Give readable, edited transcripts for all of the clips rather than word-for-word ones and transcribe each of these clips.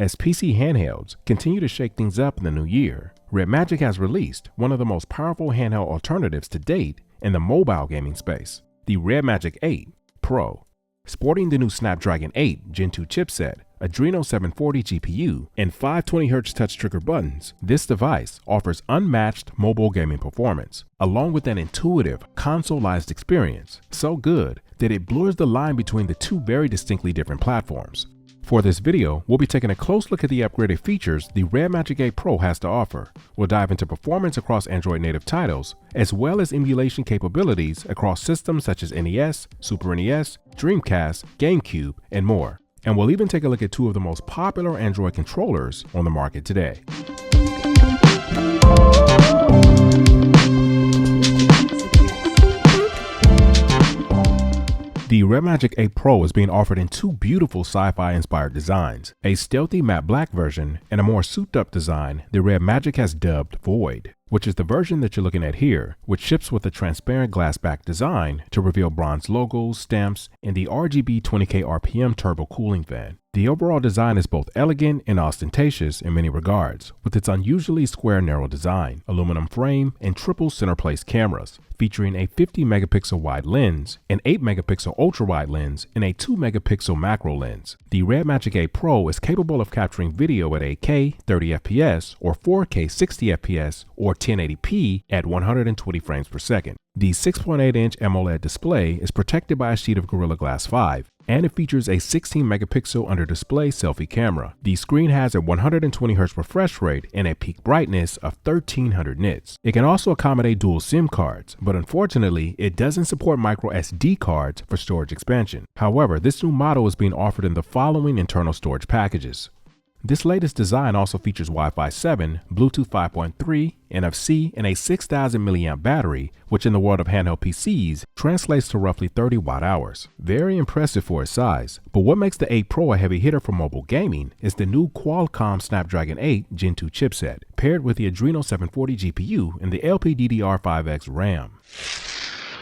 As PC handhelds continue to shake things up in the new year, Redmagic has released one of the most powerful handheld alternatives to date in the mobile gaming space, the Redmagic 8 Pro. Sporting the new Snapdragon 8 Gen 2 chipset, Adreno 740 GPU, and 520Hz touch trigger buttons, this device offers unmatched mobile gaming performance, along with an intuitive, consoleized experience, so good that it blurs the line between the two very distinctly different platforms. For this video, we'll be taking a close look at the upgraded features the Redmagic 8 Pro has to offer. We'll dive into performance across Android native titles, as well as emulation capabilities across systems such as NES, Super NES, Dreamcast, GameCube, and more. And we'll even take a look at two of the most popular Android controllers on the market today. The Redmagic 8 Pro is being offered in two beautiful sci-fi inspired designs, a stealthy matte black version and a more souped up design the Redmagic has dubbed Void, which is the version that you're looking at here, which ships with a transparent glass back design to reveal bronze logos, stamps, and the RGB 20K RPM turbo cooling fan. The overall design is both elegant and ostentatious in many regards, with its unusually square narrow design, aluminum frame, and triple center place cameras, featuring a 50 megapixel wide lens, an 8 megapixel ultra wide lens, and a 2 megapixel macro lens. The Redmagic 8 Pro is capable of capturing video at 8K 30 FPS or 4K 60 FPS or 1080p at 120 frames per second. The 6.8-inch AMOLED display is protected by a sheet of Gorilla Glass 5, and it features a 16 megapixel under display selfie camera. The screen has a 120Hz refresh rate and a peak brightness of 1300 nits. It can also accommodate dual SIM cards, but unfortunately, it doesn't support micro SD cards for storage expansion. However, this new model is being offered in the following internal storage packages. This latest design also features Wi-Fi 7, Bluetooth 5.3, NFC, and a 6000 mAh battery, which in the world of handheld PCs translates to roughly 30 watt-hours. Very impressive for its size, but what makes the 8 Pro a heavy hitter for mobile gaming is the new Qualcomm Snapdragon 8 Gen 2 chipset, paired with the Adreno 740 GPU and the LPDDR5X RAM.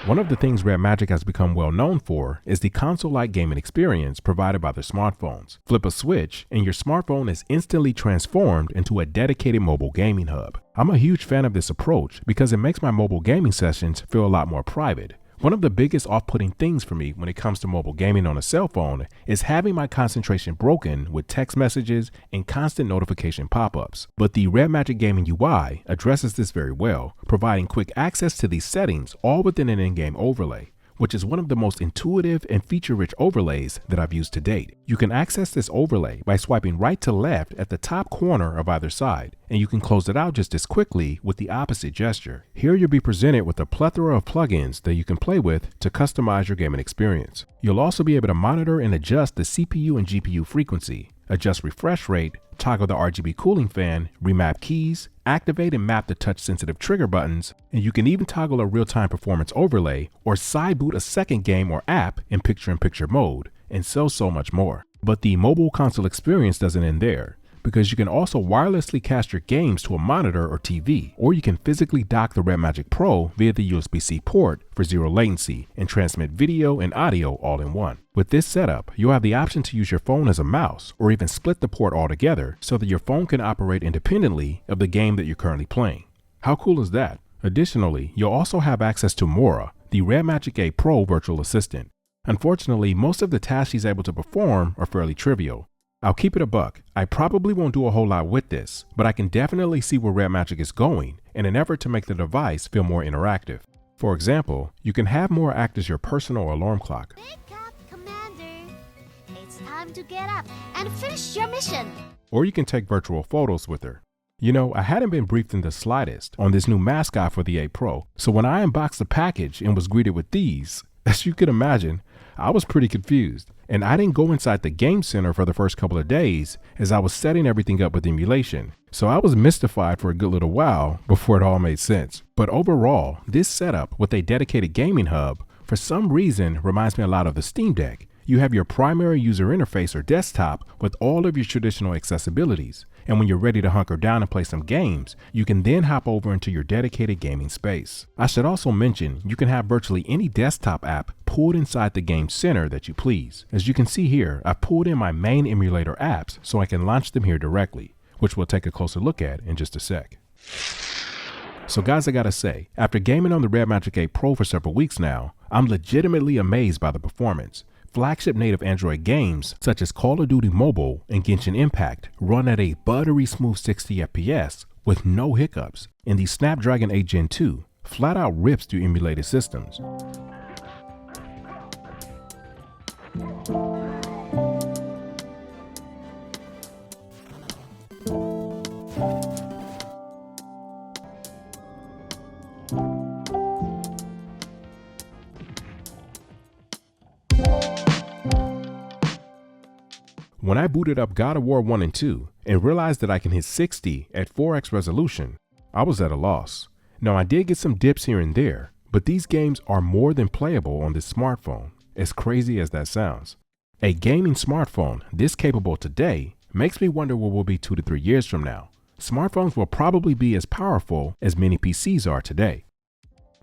One of the things Redmagic has become well known for is the console-like gaming experience provided by their smartphones. Flip a switch and your smartphone is instantly transformed into a dedicated mobile gaming hub. I'm a huge fan of this approach because it makes my mobile gaming sessions feel a lot more private. One of the biggest off-putting things for me when it comes to mobile gaming on a cell phone is having my concentration broken with text messages and constant notification pop-ups. But the Redmagic Gaming UI addresses this very well, providing quick access to these settings all within an in-game overlay, which is one of the most intuitive and feature-rich overlays that I've used to date. You can access this overlay by swiping right to left at the top corner of either side, and you can close it out just as quickly with the opposite gesture. Here you'll be presented with a plethora of plugins that you can play with to customize your gaming experience. You'll also be able to monitor and adjust the CPU and GPU frequency, adjust refresh rate, toggle the RGB cooling fan, remap keys, activate and map the touch-sensitive trigger buttons, and you can even toggle a real-time performance overlay or side boot a second game or app in picture-in-picture mode, and so much more. But the mobile console experience doesn't end there, because you can also wirelessly cast your games to a monitor or TV, or you can physically dock the Redmagic Pro via the USB-C port for zero latency and transmit video and audio all in one. With this setup, you'll have the option to use your phone as a mouse or even split the port altogether so that your phone can operate independently of the game that you're currently playing. How cool is that? Additionally, you'll also have access to Mora, the Redmagic 8 Pro virtual assistant. Unfortunately, most of the tasks she's able to perform are fairly trivial. I'll keep it a buck. I probably won't do a whole lot with this, but I can definitely see where Redmagic is going in an effort to make the device feel more interactive. For example, you can have Mora act as your personal alarm clock. Wake up, Commander. It's time to get up and finish your mission. Or you can take virtual photos with her. You know, I hadn't been briefed in the slightest on this new mascot for the 8 Pro, so when I unboxed the package and was greeted with these, as you can imagine, I was pretty confused. And I didn't go inside the game center for the first couple of days as I was setting everything up with emulation. So I was mystified for a good little while before it all made sense. But overall, this setup with a dedicated gaming hub for some reason reminds me a lot of the Steam Deck. You have your primary user interface or desktop with all of your traditional accessibilities, and when you're ready to hunker down and play some games, you can then hop over into your dedicated gaming space. I should also mention you can have virtually any desktop app pulled inside the game center that you please. As you can see here, I've pulled in my main emulator apps so I can launch them here directly, which we'll take a closer look at in just a sec. So guys, I gotta say, after gaming on the Redmagic 8 Pro for several weeks now, I'm legitimately amazed by the performance. Flagship native Android games such as Call of Duty Mobile and Genshin Impact run at a buttery smooth 60 FPS with no hiccups, and the Snapdragon 8 Gen 2 flat out rips through emulated systems. When I booted up God of War 1 and 2 and realized that I can hit 60 at 4x resolution, I was at a loss. Now I did get some dips here and there, but these games are more than playable on this smartphone, as crazy as that sounds. A gaming smartphone this capable today makes me wonder what will be 2 to 3 years from now. Smartphones will probably be as powerful as many PCs are today.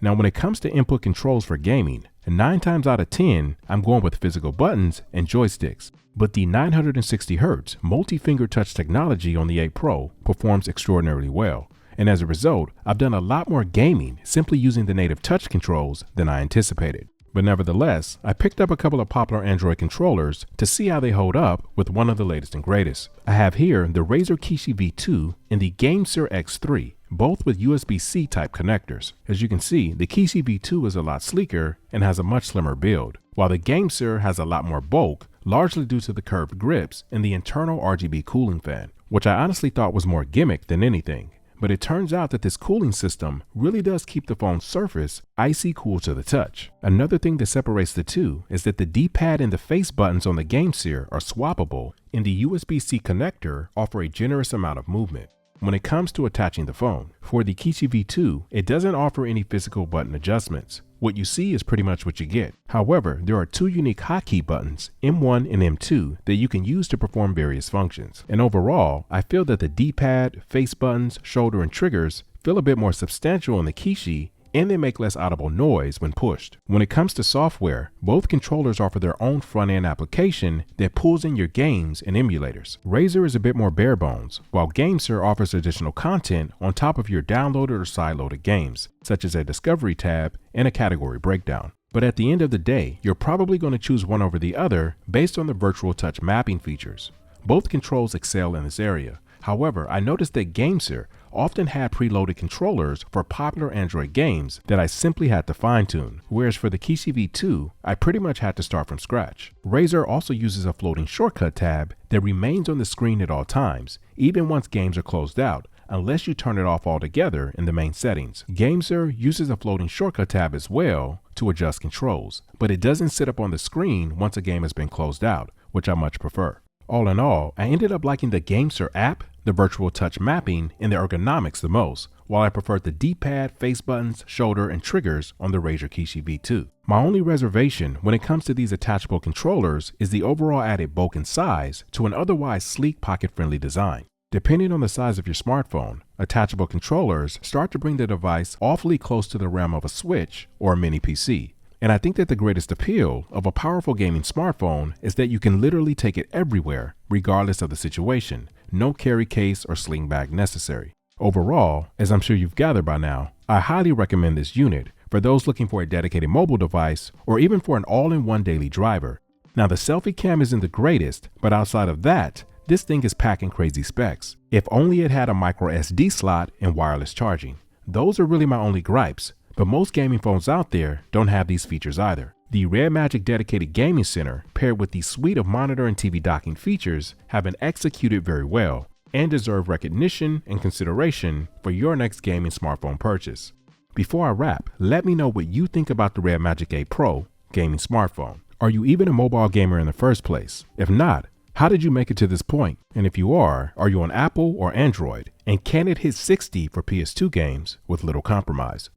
Now when it comes to input controls for gaming, 9 times out of 10, I'm going with physical buttons and joysticks. But the 960Hz multi-finger touch technology on the 8 Pro performs extraordinarily well. And as a result, I've done a lot more gaming simply using the native touch controls than I anticipated. But nevertheless, I picked up a couple of popular Android controllers to see how they hold up with one of the latest and greatest. I have here the Razer Kishi V2 and the Gamesir X3, both with USB-C type connectors. As you can see, the Kishi V2 is a lot sleeker and has a much slimmer build, while the Gamesir has a lot more bulk, largely due to the curved grips and the internal RGB cooling fan, which I honestly thought was more gimmick than anything. But it turns out that this cooling system really does keep the phone's surface icy cool to the touch. Another thing that separates the two is that the D-pad and the face buttons on the Gamesir are swappable, and the USB-C connector offer a generous amount of movement. When it comes to attaching the phone, for the Kishi V2, it doesn't offer any physical button adjustments. What you see is pretty much what you get. However, there are 2 unique hotkey buttons, M1 and M2, that you can use to perform various functions. And overall, I feel that the D-pad, face buttons, shoulder, and triggers feel a bit more substantial on the Kishi, and they make less audible noise when pushed. When it comes to software, both controllers offer their own front-end application that pulls in your games and emulators. Razer is a bit more bare bones, while Gamesir offers additional content on top of your downloaded or sideloaded games, such as a discovery tab and a category breakdown. But at the end of the day, you're probably going to choose one over the other based on the virtual touch mapping features. Both controls excel in this area. However, I noticed that Gamesir often had preloaded controllers for popular Android games that I simply had to fine-tune, whereas for the Kishi V2, I pretty much had to start from scratch. Razer also uses a floating shortcut tab that remains on the screen at all times, even once games are closed out, unless you turn it off altogether in the main settings. Gamesir uses a floating shortcut tab as well to adjust controls, but it doesn't sit up on the screen once a game has been closed out, which I much prefer. All in all, I ended up liking the Gamesir app, the virtual touch mapping, and the ergonomics the most, while I preferred the D-pad, face buttons, shoulder, and triggers on the Razer Kishi V2. My only reservation when it comes to these attachable controllers is the overall added bulk and size to an otherwise sleek pocket-friendly design. Depending on the size of your smartphone, attachable controllers start to bring the device awfully close to the realm of a Switch or a mini PC. And I think that the greatest appeal of a powerful gaming smartphone is that you can literally take it everywhere, regardless of the situation. No carry case or sling bag necessary. Overall, as I'm sure you've gathered by now, I highly recommend this unit for those looking for a dedicated mobile device or even for an all-in-one daily driver. Now the selfie cam isn't the greatest, but outside of that, this thing is packing crazy specs. If only it had a micro SD slot and wireless charging. Those are really my only gripes. But most gaming phones out there don't have these features either. The Redmagic dedicated gaming center paired with the suite of monitor and TV docking features have been executed very well and deserve recognition and consideration for your next gaming smartphone purchase. Before I wrap, let me know what you think about the Redmagic 8 Pro gaming smartphone. Are you even a mobile gamer in the first place? If not, how did you make it to this point? And if you are you on Apple or Android? And can it hit 60 for PS2 games with little compromise?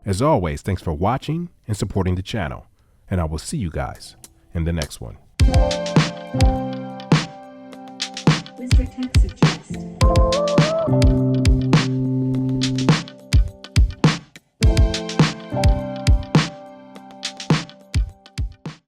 As always, thanks for watching and supporting the channel, and I will see you guys in the next one. Mr. Tech suggest.